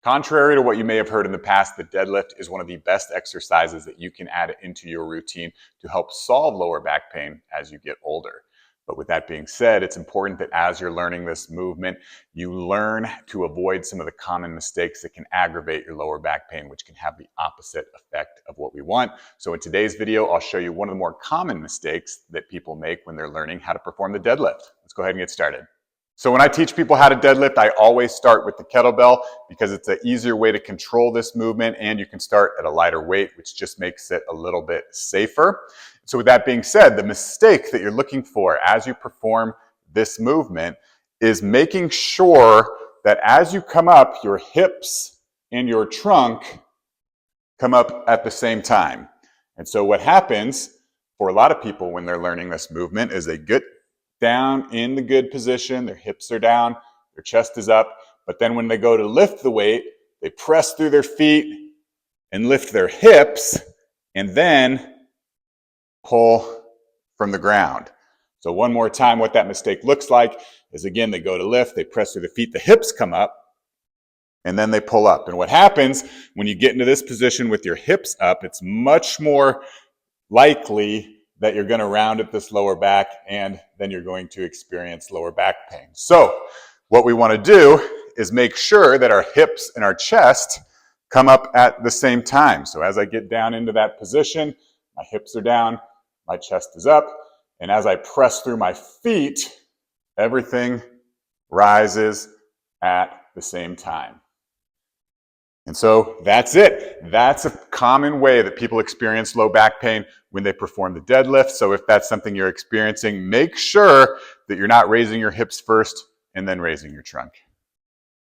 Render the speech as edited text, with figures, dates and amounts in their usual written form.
Contrary to what you may have heard in the past, the deadlift is one of the best exercises that you can add into your routine to help solve lower back pain as you get older. But with that being said, it's important that as you're learning this movement, you learn to avoid some of the common mistakes that can aggravate your lower back pain, which can have the opposite effect of what we want. So in today's video, I'll show you one of the more common mistakes that people make when they're learning how to perform the deadlift. Let's go ahead and get started. So when I teach people how to deadlift, I always start with the kettlebell because it's an easier way to control this movement, and you can start at a lighter weight, which just makes it a little bit safer. So with that being said, the mistake that you're looking for as you perform this movement is making sure that as you come up, your hips and your trunk come up at the same time. And so what happens for a lot of people when they're learning this movement is they get down in the good position, their hips are down, their chest is up, but then when they go to lift the weight, they press through their feet and lift their hips and then pull from the ground. So one more time, what that mistake looks like is, again, they go to lift, they press through the feet, the hips come up, and then they pull up. And what happens when you get into this position with your hips up, it's much more likely that you're going to round at this lower back, and then you're going to experience lower back pain. So what we want to do is make sure that our hips and our chest come up at the same time. So as I get down into that position, my hips are down, my chest is up, and as I press through my feet, everything rises at the same time. And so that's it. That's a common way that people experience low back pain when they perform the deadlift. So if that's something you're experiencing, make sure that you're not raising your hips first and then raising your trunk.